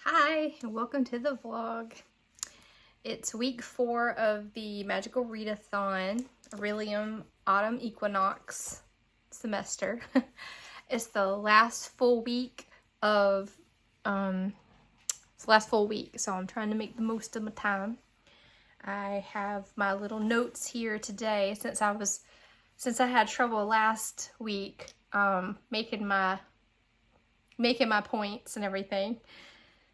Hi, and welcome to the vlog. It's week 4 of the Magical Readathon, Orilium Autumn Equinox semester. It's the last full week of, so I'm trying to make the most of my time. I have my little notes here today since I had trouble last week, making my points and everything.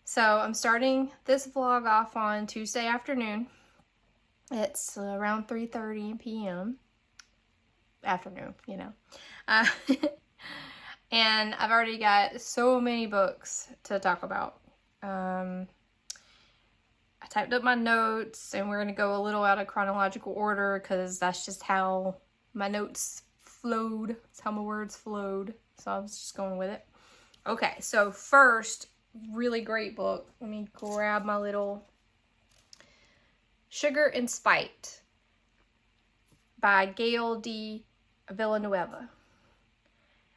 So I'm starting this vlog off on Tuesday afternoon. It's around 3:30 p.m. Afternoon, you know. And I've already got so many books to talk about. I typed up my notes, and we're going to go a little out of chronological order because that's just how my notes flowed. That's how my words flowed. So I was just going with it. Okay, so first, really great book. Let me grab my little Sugar and Spite by Gail D. Villanueva.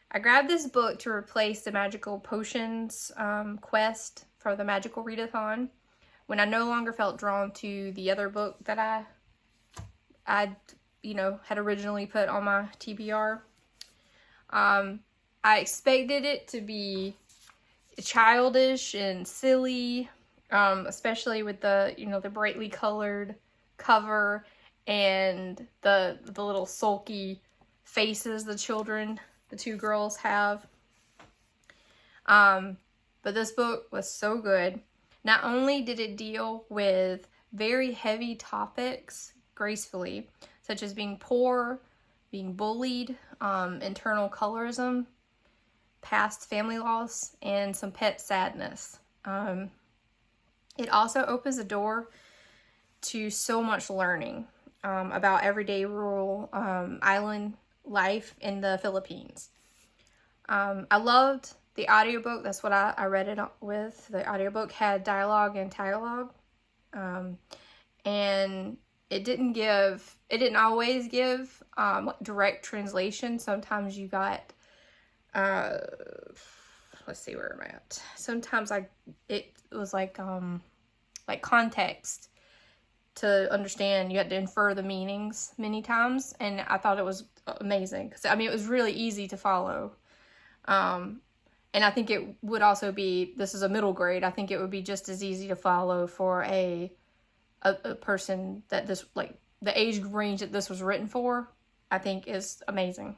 I grabbed this book to replace the Magical Potions quest for the Magical Readathon when I no longer felt drawn to the other book that I had originally put on my TBR. I expected it to be childish and silly, especially with the brightly colored cover and the little sulky faces the two girls have. But this book was so good. Not only did it deal with very heavy topics gracefully, such as being poor, being bullied, internal colorism, past family loss, and some pet sadness. It also opens the door to so much learning about everyday rural island life in the Philippines. I loved the audiobook. That's what I read it with. The audiobook had dialogue and dialogue. And it didn't always give direct translation. Sometimes you got let's see, where am I at? Sometimes it was like context to understand. You had to infer the meanings many times, and I thought it was amazing because it was really easy to follow. And I think it would also be, this is a middle grade, I think it would be just as easy to follow for a person that this, like, the age range that this was written for, I think is amazing.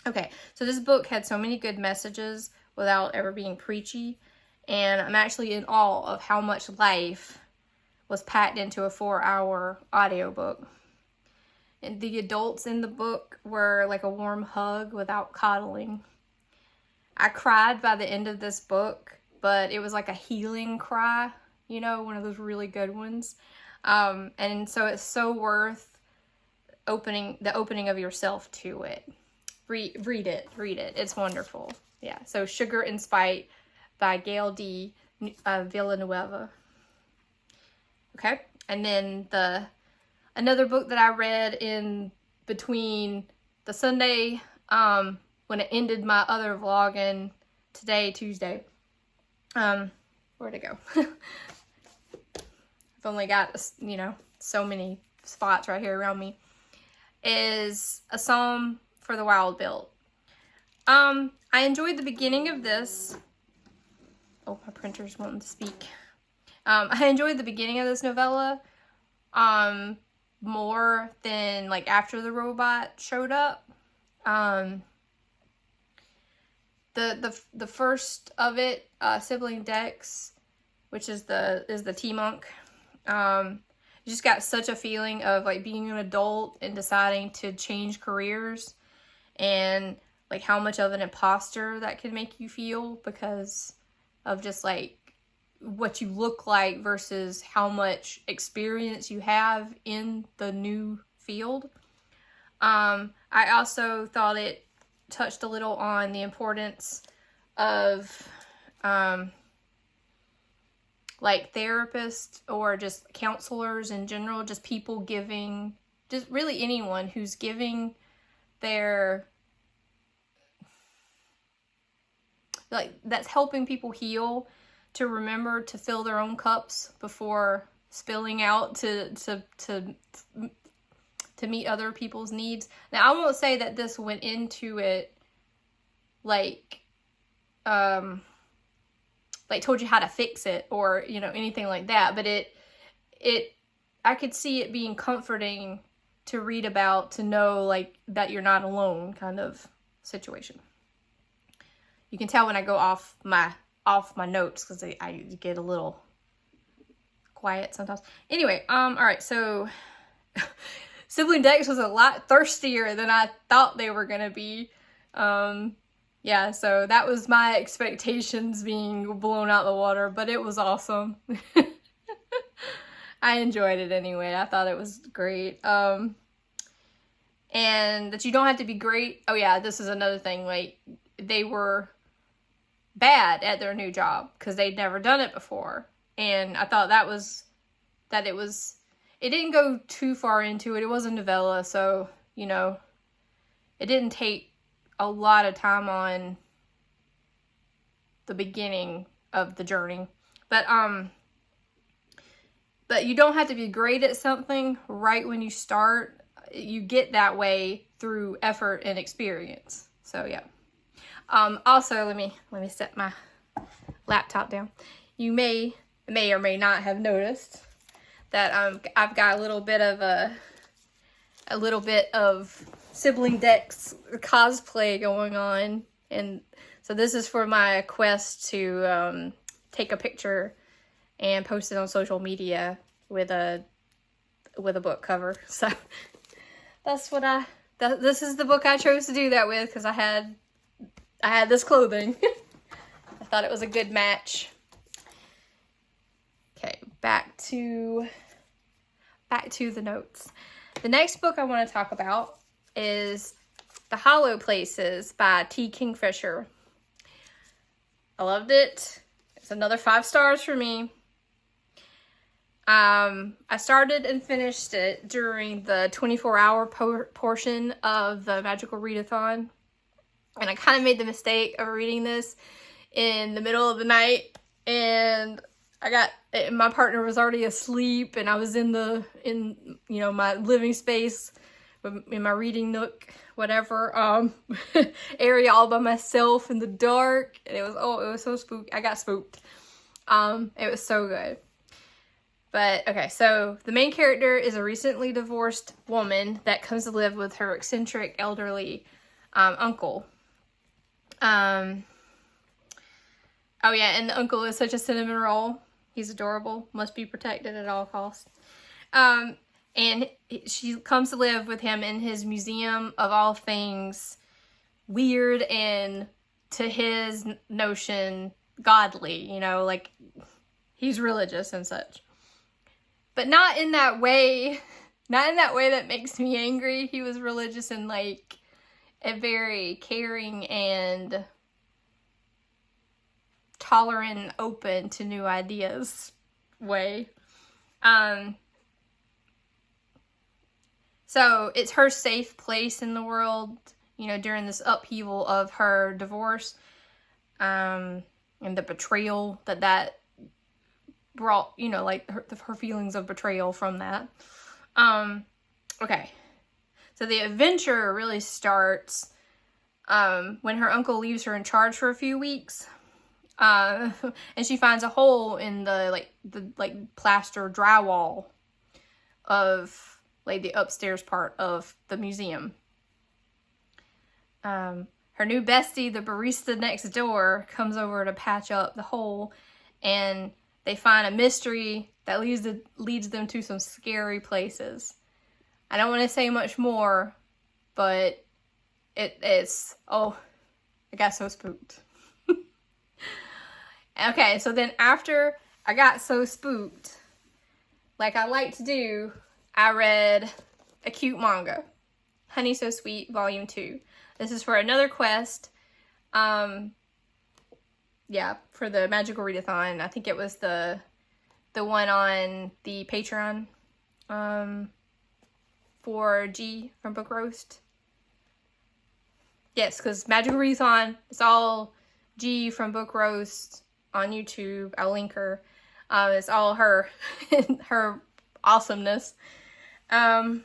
Okay, so this book had so many good messages without ever being preachy, and I'm actually in awe of how much life was packed into a 4-hour audiobook. And the adults in the book were like a warm hug without coddling. I cried by the end of this book, but it was like a healing cry, one of those really good ones. And so it's so worth the opening of yourself to it. Read it. It's wonderful. Yeah, so Sugar and Spite by Gail D. Villanueva. Okay, and then another book that I read in between the Sunday when it ended my other vlog and today, Tuesday. Where'd it go? I've only got, so many spots right here around me. Is A Psalm for the Wild Built. I enjoyed the beginning of this. Oh, my printer's wanting to speak. I enjoyed the beginning of this novella more than like after the robot showed up. The first of it, Sibling Dex, which is the T-Monk. You just got such a feeling of like being an adult and deciding to change careers, and like how much of an imposter that can make you feel because of just like what you look like versus how much experience you have in the new field. I also thought it touched a little on the importance of like therapists or just counselors in general, just people giving, just really anyone who's giving their, like, that's helping people heal, to remember to fill their own cups before spilling out to meet other people's needs. Now, I won't say that this went into it like told you how to fix it or, you know, anything like that, but I could see it being comforting to read about, to know like that you're not alone kind of situation. You can tell when I go off my notes because I get a little quiet sometimes. Anyway, all right, so Sibling Decks was a lot thirstier than I thought they were gonna be. Yeah, so that was my expectations being blown out the water, but it was awesome. I enjoyed it anyway. I thought it was great. And that you don't have to be great. Oh yeah, this is another thing. Like, they were bad at their new job because they'd never done it before. And I thought it didn't go too far into it. It was a novella, so, you know, it didn't take a lot of time on the beginning of the journey. But you don't have to be great at something right when you start. You get that way through effort and experience. So yeah. Also, let me set my laptop down. You may or may not have noticed that I've got a little bit of Sibling Decks cosplay going on, and so this is for my quest to take a picture and post it on social media with a book cover. So that's what this is the book I chose to do that with, because I had this clothing. I thought it was a good match. Okay, back to the notes. The next book I want to talk about is The Hollow Places by T. Kingfisher. I loved it. It's another 5 stars for me. I started and finished it during the 24-hour portion of the Magical Readathon. And I kind of made the mistake of reading this in the middle of the night. And my partner was already asleep, and I was in my living space, in my reading nook, whatever, area all by myself in the dark. And it was so spooky. I got spooked. It was so good. But okay, so the main character is a recently divorced woman that comes to live with her eccentric elderly uncle. Oh yeah, and the uncle is such a cinnamon roll. He's adorable. Must be protected at all costs. And she comes to live with him in his museum of all things weird and, to his notion, godly. You know, like, he's religious and such. But not in that way. Not in that way that makes me angry. He was religious in, like, a very caring and tolerant and open to new ideas way. So it's her safe place in the world, you know, during this upheaval of her divorce, and the betrayal that brought, you know, like her feelings of betrayal from that. Okay. So the adventure really starts when her uncle leaves her in charge for a few weeks. And she finds a hole in the plaster drywall of like the upstairs part of the museum. Her new bestie, the barista next door, comes over to patch up the hole, and they find a mystery that leads them to some scary places. I don't want to say much more, but it's I got so spooked. Okay, so then after I got so spooked, like I like to do, I read a cute manga, Honey So Sweet Volume 2. This is for another quest, yeah, for the Magical Readathon. I think it was the one on the Patreon, for G from Book Roast. Yes, because Magical Readathon, it's all G from Book Roast, on YouTube. I'll link her. It's all her, her awesomeness. Okay,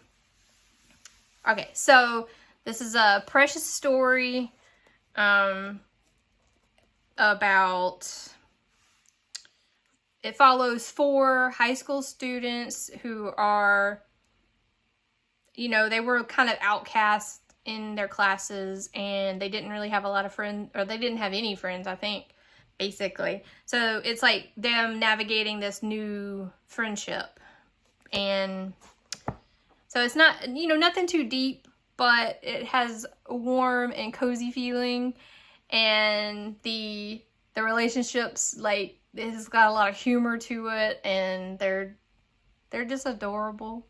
so this is a Precious story about, it follows 4 high school students who are, you know, they were kind of outcast in their classes, and they didn't really have a lot of friends, or they didn't have any friends, I think, basically. So it's like them navigating this new friendship. And so it's not, you know, nothing too deep, but it has a warm and cozy feeling. And the relationships, like, it's got a lot of humor to it, and they're just adorable.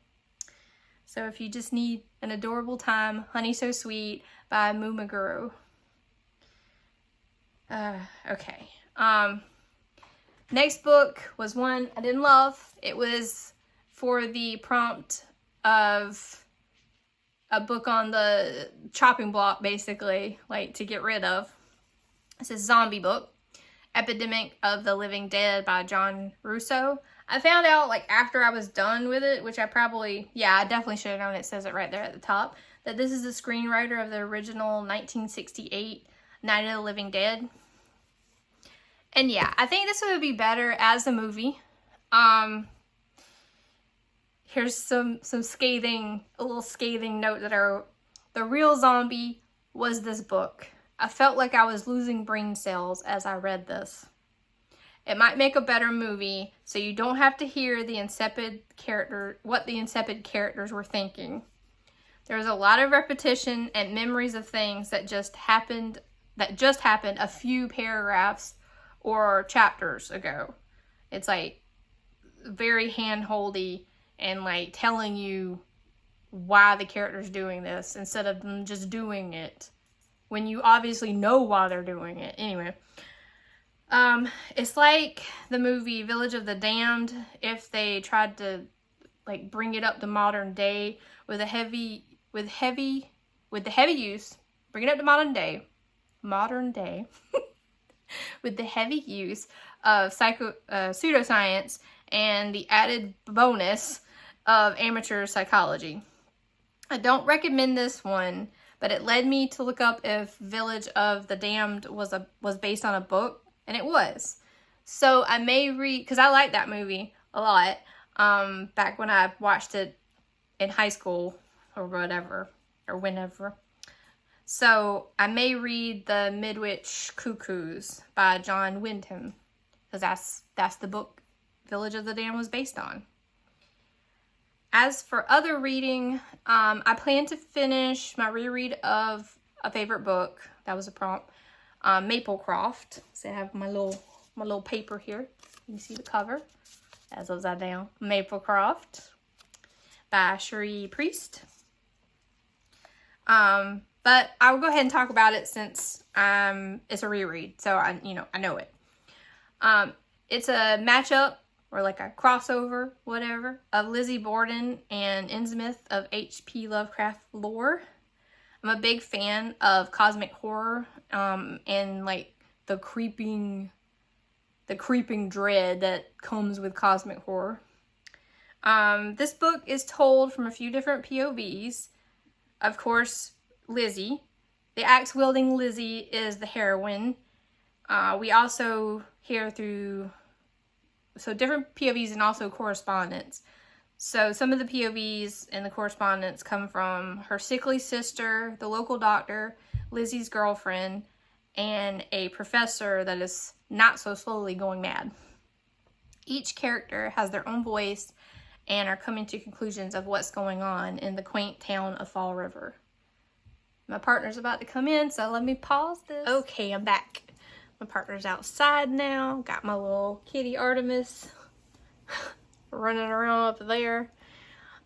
So if you just need an adorable time, Honey So Sweet by Mumaguro. Okay. Next book was one I didn't love. It was for the prompt of a book on the chopping block, basically, like to get rid of. It's a zombie book, Epidemic of the Living Dead by John Russo. I found out, like, after I was done with it, which I probably, yeah, I definitely should have known, it says it right there at the top, that this is the screenwriter of the original 1968 Night of the Living Dead. And yeah, I think this would be better as a movie. Here's some scathing, a little scathing note that the real zombie was this book. I felt like I was losing brain cells as I read this. It might make a better movie, so you don't have to hear the insipid character, what the insipid characters were thinking. There was a lot of repetition and memories of things that just happened a few paragraphs or chapters ago. It's like very hand-holdy and like telling you why the character's doing this instead of them just doing it when you obviously know why they're doing it. Anyway, it's like the movie Village of the Damned if they tried to like bring it up to modern day with the heavy use, bring it up to modern day with the heavy use of pseudoscience and the added bonus of amateur psychology. I don't recommend this one, but it led me to look up if Village of the Damned was based on a book, and it was. So I may read, because I like that movie a lot, back when I watched it in high school or whatever, or whenever. So I may read The Midwich Cuckoos by John Wyndham, because that's the book Village of the Damned was based on. As for other reading, I plan to finish my reread of a favorite book. That was a prompt. Maplecroft. So I have my little paper here. You can see the cover. That's upside down. Maplecroft by Cherie Priest. But I will go ahead and talk about it since it's a reread, so I know it. It's a matchup, or like a crossover, whatever, of Lizzie Borden and Innsmouth of H.P. Lovecraft lore. I'm a big fan of cosmic horror, and like the creeping dread that comes with cosmic horror. This book is told from a few different POVs. Of course, Lizzie. The axe-wielding Lizzie is the heroine. We also hear through different POVs and also correspondence. So some of the POVs and the correspondence come from her sickly sister, the local doctor, Lizzie's girlfriend, and a professor that is not so slowly going mad. Each character has their own voice and are coming to conclusions of what's going on in the quaint town of Fall River. My partner's about to come in, so let me pause this. Okay, I'm back. My partner's outside now. Got my little kitty Artemis running around up there.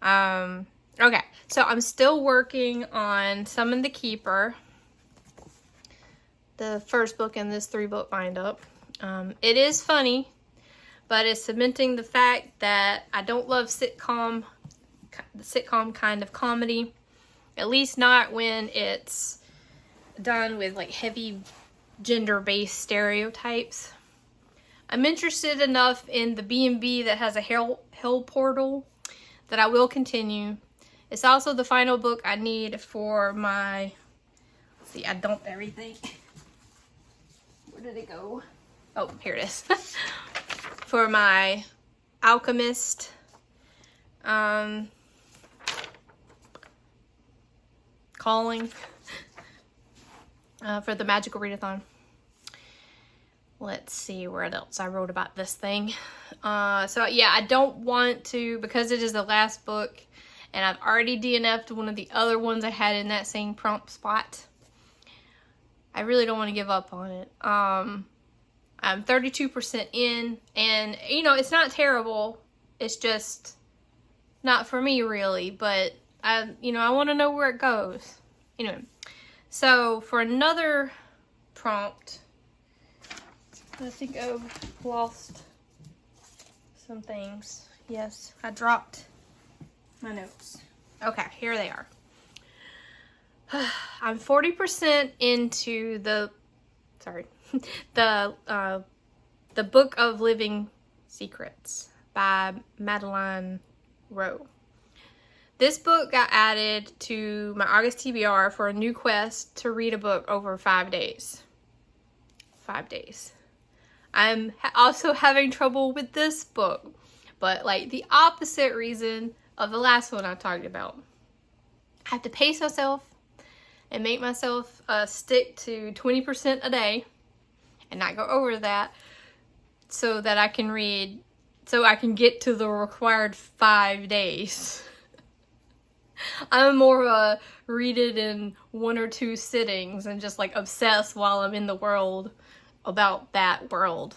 Okay, so I'm still working on Summon the Keeper, the first book in this 3-book bind-up. It is funny, but it's cementing the fact that I don't love the sitcom kind of comedy. At least not when it's done with like heavy gender-based stereotypes. I'm interested enough in the B&B that has a hell portal that I will continue. It's also the final book I need for my, let's see, I dumped everything. Where did it go? Oh, here it is. For my Alchemist calling for the Magical Readathon. Let's see what else I wrote about this thing. So yeah, I don't want to, because it is the last book and I've already DNF'd one of the other ones I had in that same prompt spot. I really don't want to give up on it. I'm 32% in, and you know, it's not terrible. It's just not for me really, but I want to know where it goes. Anyway, so for another prompt, I think I've lost some things. Yes, I dropped my notes. Okay, here they are. I'm 40% into the Book of Living Secrets by Madeline Rowe. This book got added to my August TBR for a new quest to read a book over 5 days. 5 days. I'm also having trouble with this book, but like the opposite reason of the last one I talked about. I have to pace myself and make myself stick to 20% a day and not go over that, so that I can read, so I can get to the required 5 days. I'm more of a read it in 1 or 2 sittings and just like obsess while I'm in the world about that world.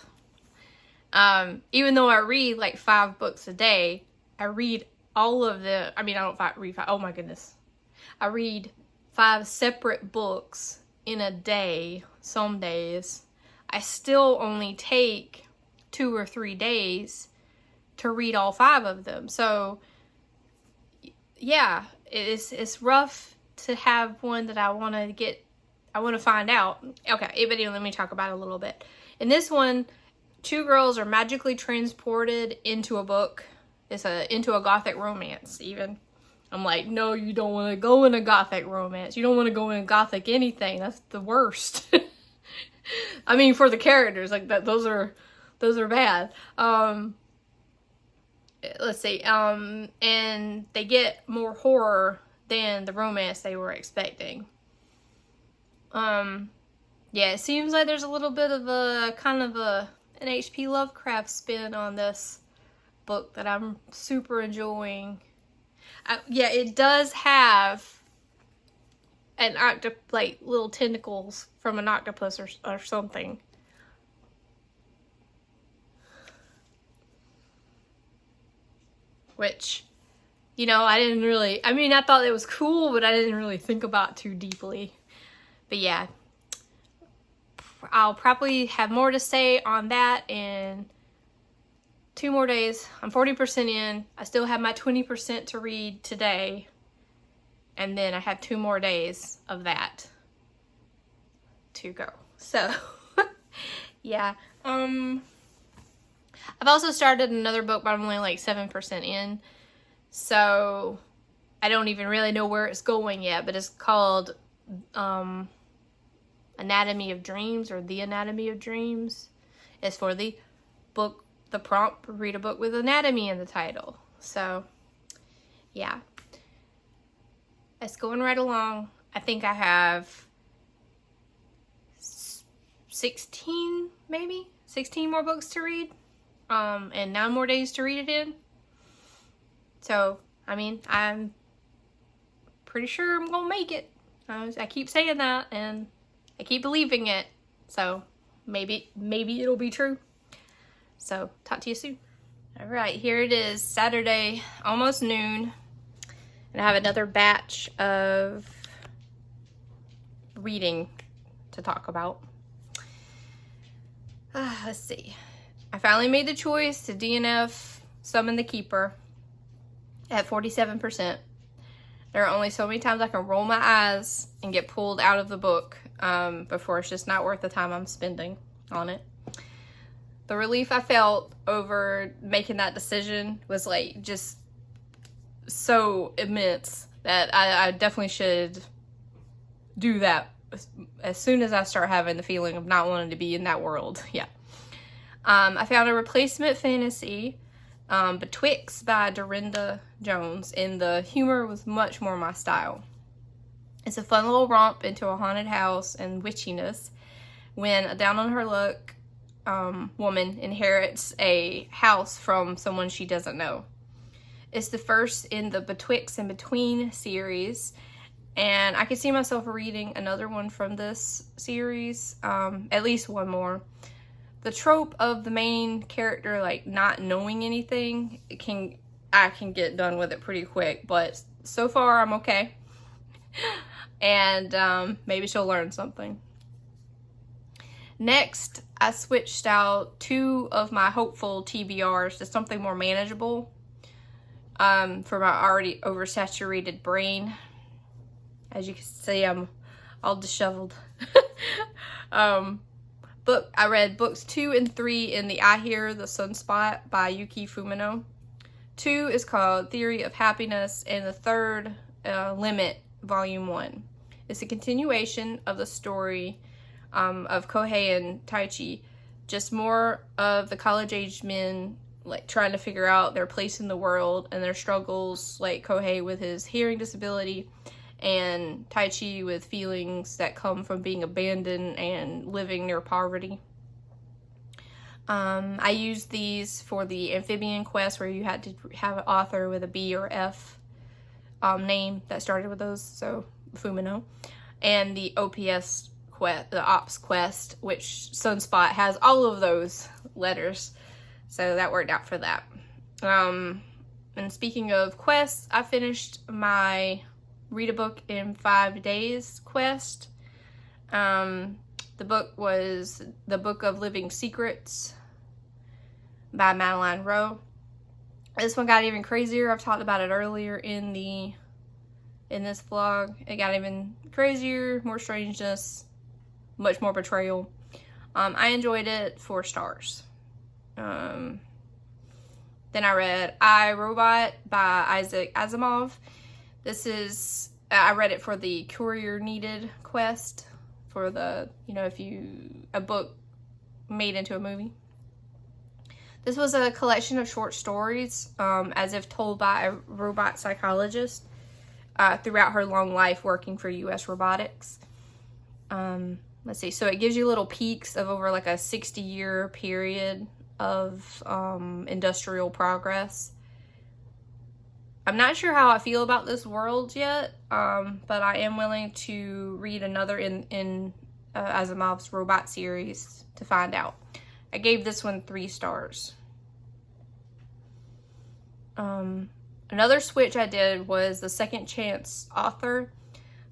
Even though I read like 5 books a day, I read all of the, I don't read 5, oh my goodness. I read 5 separate books in a day, some days. I still only take 2 or 3 days to read all 5 of them. So yeah, it's rough to have one that I want to find out. Okay, but let me talk about it a little bit. In this one, 2 girls are magically transported into a book. It's into a gothic romance even. I'm like, no, you don't want to go in a gothic romance. You don't want to go in a gothic anything. That's the worst. For the characters, like that, those are bad. Let's see. And they get more horror than the romance they were expecting. Yeah, it seems like there's a little bit of a kind of an H.P. Lovecraft spin on this book that I'm super enjoying. Yeah, it does have an like little tentacles from an octopus or something. Which, I didn't really, I thought it was cool, but I didn't really think about too deeply. But yeah, I'll probably have more to say on that in 2 more days. I'm 40% in. I still have my 20% to read today. And then I have 2 more days of that to go. So, yeah. I've also started another book, but I'm only like 7% in. So, I don't even really know where it's going yet, but it's called Anatomy of Dreams, or The Anatomy of Dreams. It's for the book, the prompt, read a book with anatomy in the title. So, yeah. It's going right along. I think I have 16 more books to read. And 9 more days to read it in. So, I'm pretty sure I'm gonna make it. I keep saying that, and I keep believing it. So, maybe it'll be true. So, talk to you soon. Alright, here it is, Saturday, almost noon. And I have another batch of reading to talk about. Let's see. I finally made the choice to DNF Summon the Keeper at 47%. There are only so many times I can roll my eyes and get pulled out of the book before it's just not worth the time I'm spending on it. The relief I felt over making that decision was like just so immense that I definitely should do that as soon as I start having the feeling of not wanting to be in that world. Yeah. I found a replacement fantasy, Betwixt by Dorinda Jones, and the humor was much more my style. It's a fun little romp into a haunted house and witchiness when a down-on-her-luck woman inherits a house from someone she doesn't know. It's the first in the Betwixt and Between series, and I could see myself reading another one from this series, at least one more. The trope of the main character like not knowing anything, I can get done with it pretty quick, but so far I'm okay. And maybe she'll learn something. Next, I switched out 2 of my hopeful TBRs to something more manageable for my already oversaturated brain. As you can see, I'm all disheveled. I read books 2 and 3 in the I Hear the Sunspot by Yuki Fumino. 2 is called Theory of Happiness, and the third, Limit, Volume 1. It's a continuation of the story of Kohei and Taichi, just more of the college-age men like trying to figure out their place in the world and their struggles, like Kohei with his hearing disability and Taichi with feelings that come from being abandoned and living near poverty. I used these for the amphibian quest where you had to have an author with a B or F name that started with those, so Fumino, and the OPS quest, the Ops quest, which Sunspot has all of those letters, so that worked out for that. And speaking of quests, I finished my Read a Book in 5 Days quest. The book was The Book of Living Secrets by Madeline Rowe. This one got even crazier. I've talked about it earlier in this vlog. It got even crazier, more strangeness, much more betrayal. I enjoyed it, 4 stars. Then I read I, Robot by Isaac Asimov. This is, I read it for the Courier Needed quest, for the, a book made into a movie. This was a collection of short stories, as if told by a robot psychologist throughout her long life working for U.S. robotics. Let's see, so it gives you little peeks of over like a 60-year period of industrial progress. I'm not sure how I feel about this world yet, but I am willing to read another in Asimov's robot series to find out. I gave this one 3 stars. Another switch I did was the second chance author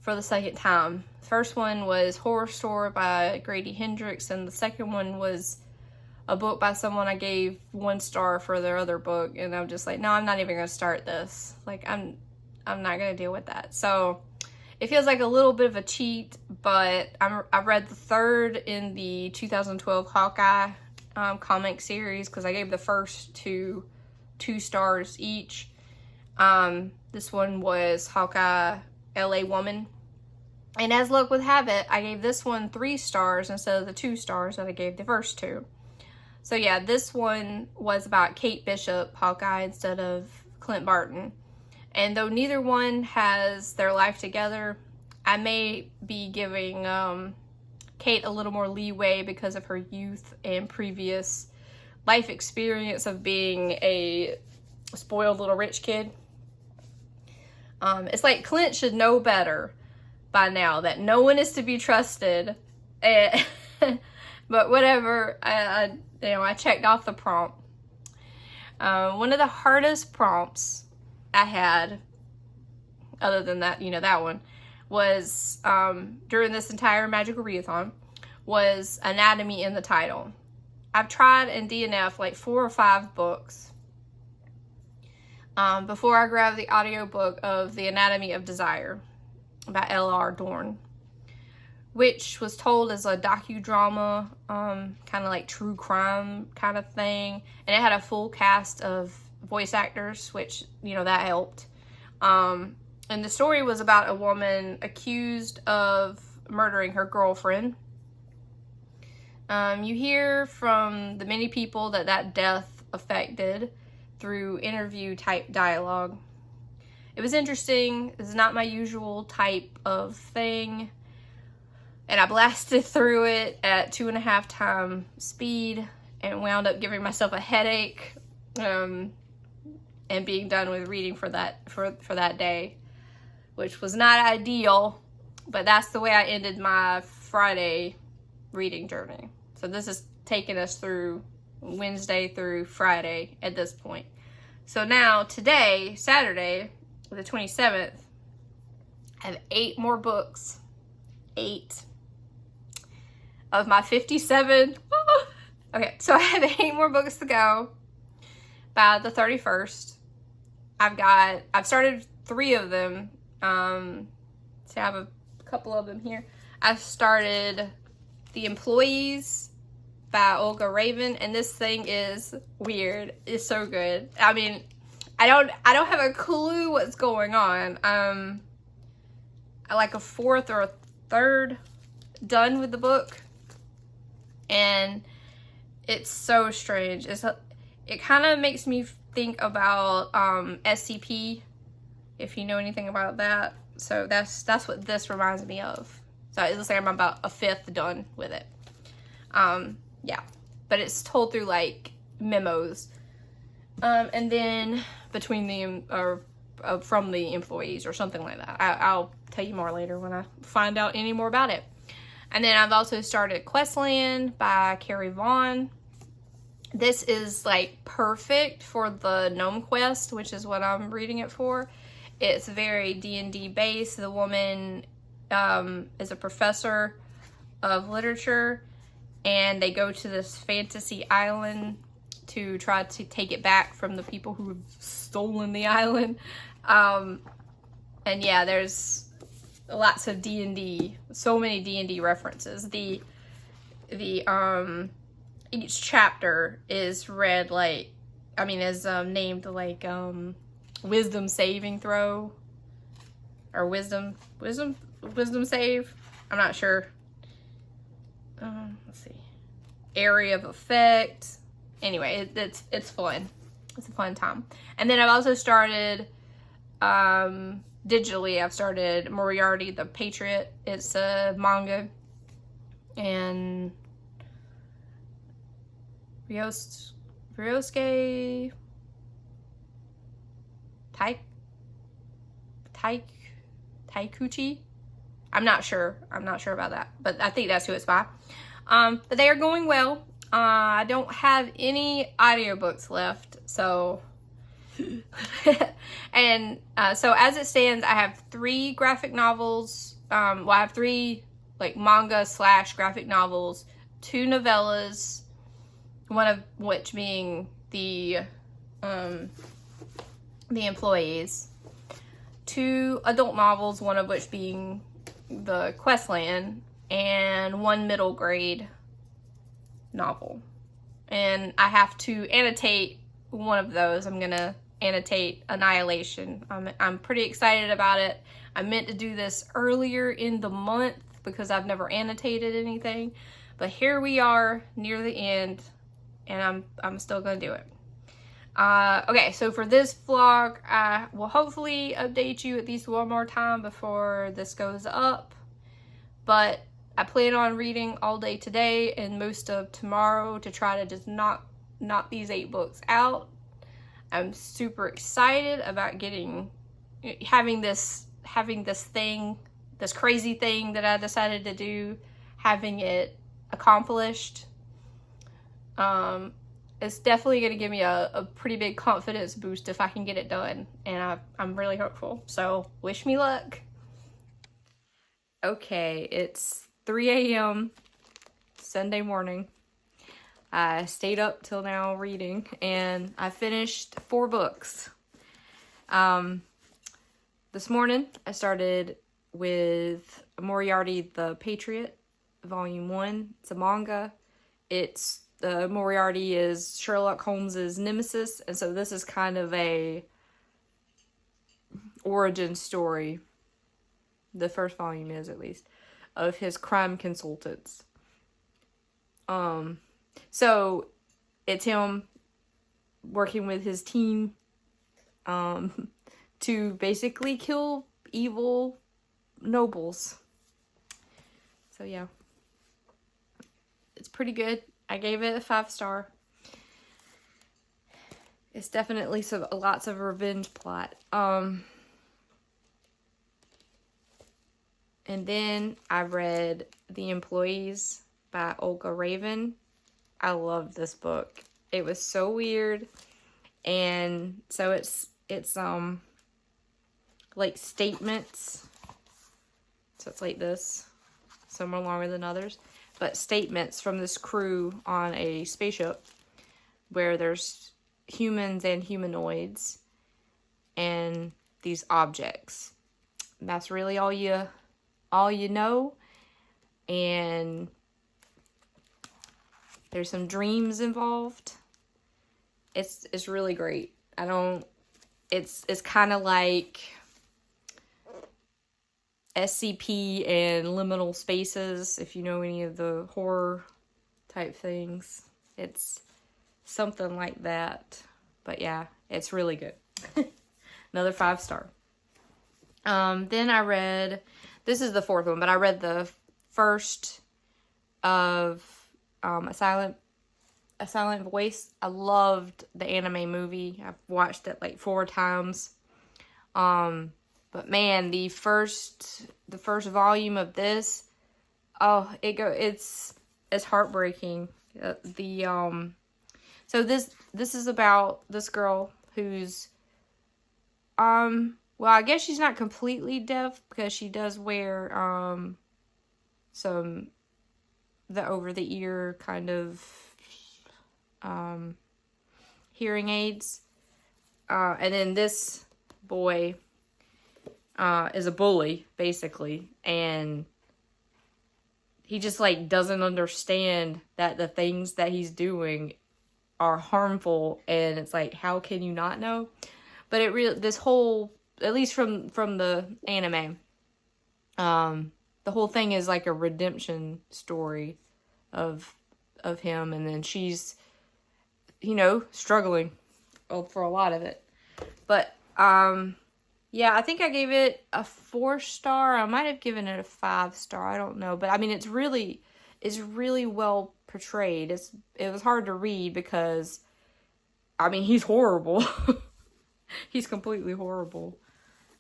for the second time. The first one was Horror Store by Grady Hendrix, and the second one was a book by someone I gave 1 star for their other book, and I'm just like, no, I'm not even gonna start this. Like, I'm not gonna deal with that. So it feels like a little bit of a cheat, but I read the third in the 2012 Hawkeye comic series because I gave the first 2 stars each. This one was Hawkeye LA Woman, and as luck would have it, I gave this one 3 stars instead of the 2 stars that I gave the first 2. So yeah, this one was about Kate Bishop, Hawkeye, instead of Clint Barton. And though neither one has their life together, I may be giving Kate a little more leeway because of her youth and previous life experience of being a spoiled little rich kid. It's like Clint should know better by now that no one is to be trusted. But whatever, I checked off the prompt. One of the hardest prompts I had, other than that, that one, was during this entire Magical Readathon, was anatomy in the title. I've tried and DNF like 4 or 5 books before I grabbed the audiobook of The Anatomy of Desire by L.R. Dorn. which was told as a docudrama, kind of like true crime kind of thing. And it had a full cast of voice actors, which, you know, that helped. And the story was about a woman accused of murdering her girlfriend. You hear from the many people that death affected through interview type dialogue. It was interesting. This is not my usual type of thing. And I blasted through it at 2.5 times speed and wound up giving myself a headache, and being done with reading for that day, which was not ideal, but that's the way I ended my Friday reading journey. So this is taking us through Wednesday through Friday at this point. So now today, Saturday, the 27th, I have 8 more books. 8 of my 57. Okay, so I have 8 more books to go by the 31st. I've started 3 of them. So I have a couple of them here. I've started The Employees by Olga Raven, and this thing is weird. It's so good. I mean, I don't have a clue what's going on. I like a 4th or a 3rd done with the book, and it's so strange. It kind of makes me think about SCP, if you know anything about that. So that's what this reminds me of. So it looks like I'm about a 5th done with it. Yeah, but it's told through like memos, and then between from the employees or something like that. I'll tell you more later when I find out any more about it. And then I've also started Questland by Carrie Vaughn. This is like perfect for the Gnome Quest, which is what I'm reading it for. It's very D&D based. The woman is a professor of literature, and they go to this fantasy island to try to take it back from the people who have stolen the island. And yeah, there's lots of D&D, so many D&D references. Each chapter is read like, is named like wisdom saving throw, or wisdom save. I'm not sure. Let's see. Area of effect. Anyway, it's fun. It's a fun time. And then I've also started digitally. I've started Moriarty the Patriot. It's a manga, and Ryosuke Taikuchi. I'm not sure about that, but I think that's who it's by. But they are going well. I don't have any audiobooks left, so and so as it stands, I have 3 graphic novels. I have 3 like manga / graphic novels, 2 novellas, one of which being the Employees, 2 adult novels, one of which being the Questland, and 1 middle grade novel. And I have to annotate one of those. I'm gonna annotate Annihilation. I'm pretty excited about it. I meant to do this earlier in the month because I've never annotated anything, but here we are near the end, and I'm still gonna do it. Okay, so for this vlog, I will hopefully update you at least one more time before this goes up, but I plan on reading all day today and most of tomorrow to try to just knock these 8 books out. I'm super excited about having this crazy thing that I decided to do, having it accomplished. It's definitely going to give me a pretty big confidence boost if I can get it done, and I'm really hopeful. So wish me luck. Okay, it's 3 a.m. Sunday morning. I stayed up till now reading, and I finished 4 books. This morning I started with Moriarty the Patriot, Volume 1. It's a manga. It's Moriarty is Sherlock Holmes's nemesis, and so this is kind of a origin story. The first volume is, at least, of his crime consultants. So it's him working with his team to basically kill evil nobles. So yeah, it's pretty good. I gave it a 5-star. It's definitely lots of revenge plot. And then I read The Employees by Olga Raven. I love this book. It was so weird. And so it's like statements. So it's like this. Some are longer than others. But statements from this crew on a spaceship where there's humans and humanoids and these objects. And that's really all you know. And there's some dreams involved. It's really great. It's kind of like SCP and Liminal Spaces, if you know any of the horror type things. It's something like that. But yeah, it's really good. Another 5-star. Then I read, this is the 4th one, but I read the first of A Silent Voice. I loved the anime movie. I've watched it like 4 times. But man, the first volume of this, it's heartbreaking. So this is about this girl who's well, I guess she's not completely deaf because she does wear some the over the ear kind of hearing aids. And then this boy is a bully, basically, and he just like doesn't understand that the things that he's doing are harmful, and it's like, how can you not know? But it really, this whole, at least from the anime, the whole thing is like a redemption story of him, and then she's, struggling for a lot of it. But yeah, I think I gave it a 4-star. I might have given it a 5-star. I don't know, but I mean, it's really well portrayed. It was hard to read because, I mean, he's horrible. He's completely horrible.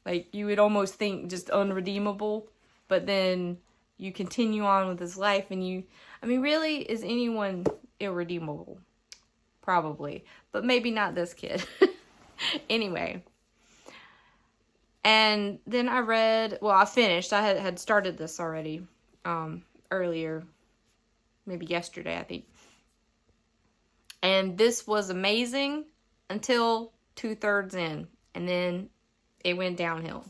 Like, you would almost think just unredeemable, but then you continue on with his life, and really, is anyone irredeemable? Probably, but maybe not this kid. Anyway. And then I read, I finished. I had started this already earlier, maybe yesterday, I think. And this was amazing until 2/3 in, and then it went downhill.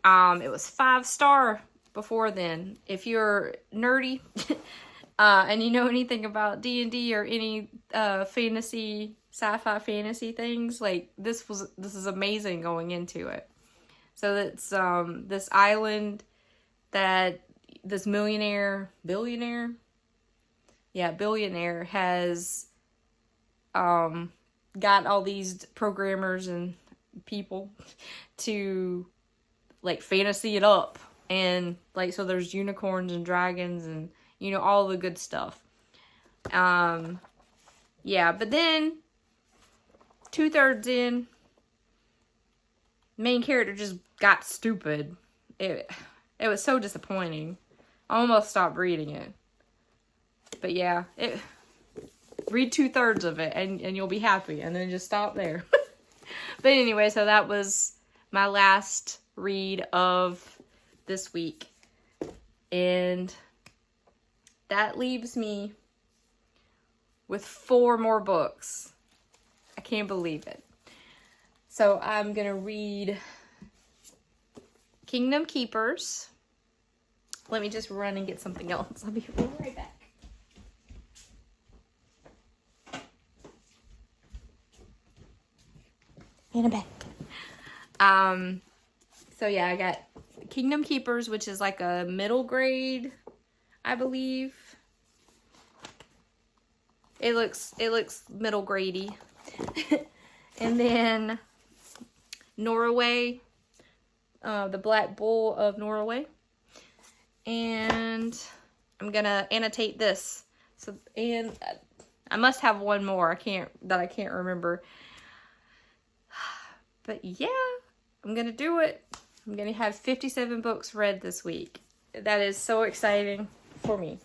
It was 5-star before then. If you're nerdy and you know anything about D&D or any fantasy, sci-fi fantasy things, like this is amazing going into it. So it's this island that this billionaire has got all these programmers and people to like fantasy it up, and like, so there's unicorns and dragons and all the good stuff. Yeah, but then 2/3 in, main character just got stupid. It was so disappointing. I almost stopped reading it. But yeah, read 2/3 of it and you'll be happy, and then just stop there. But anyway, so that was my last read of this week. And that leaves me with 4 more books. I can't believe it. So I'm going to read Kingdom Keepers. Let me just run and get something else. I'll be right back. And I'm back. So yeah, I got Kingdom Keepers, which is like a middle grade, I believe. It looks middle grady. And then Norway, the Black Bull of Norway. And I'm gonna annotate this. So, and I must have one more. I can't remember. But yeah, I'm gonna do it. I'm gonna have 57 books read this week. That is so exciting for me.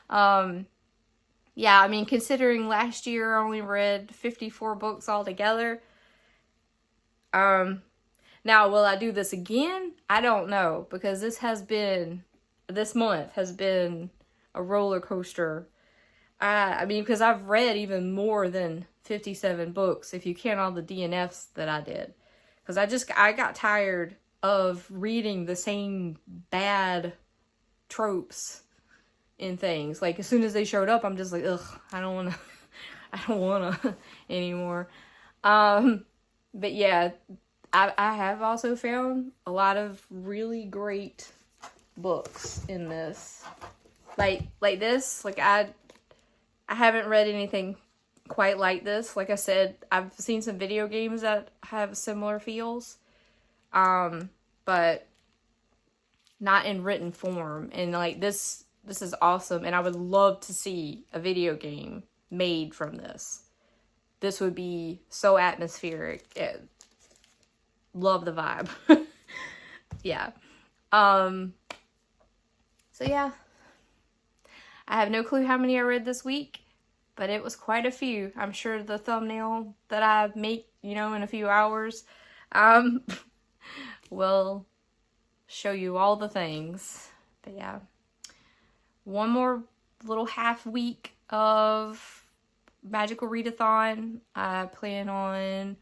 Yeah, I mean, considering last year I only read 54 books altogether. Now, will I do this again? I don't know, because this month has been a roller coaster. I mean, because I've read even more than 57 books, if you count all the DNFs that I did. Because I got tired of reading the same bad tropes in things. Like, as soon as they showed up, I'm just like, ugh, I don't wanna anymore. But yeah, I have also found a lot of really great books in this. Like this, like I haven't read anything quite like this. Like I said, I've seen some video games that have similar feels. But not in written form. And like this is awesome, and I would love to see a video game made from this. This would be so atmospheric. Love the vibe. Yeah. So yeah. I have no clue how many I read this week, but it was quite a few. I'm sure the thumbnail that I make, in a few hours, will show you all the things. But yeah. One more little half week of Magical Readathon. I plan on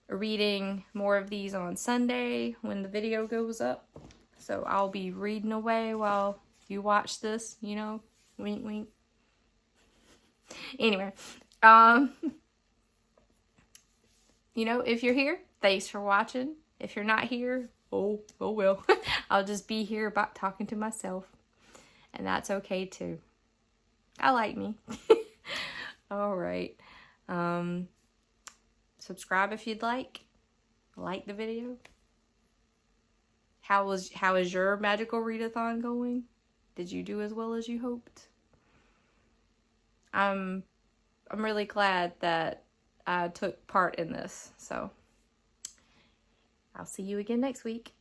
reading more of these on Sunday when the video goes up. So I'll be reading away while you watch this, wink, wink. Anyway, if you're here, thanks for watching. If you're not here, oh well. I'll just be here about talking to myself. And that's okay too. I like me. All right. Subscribe if you'd like. Like the video. How is your Magical Readathon going? Did you do as well as you hoped? I'm really glad that I took part in this. So I'll see you again next week.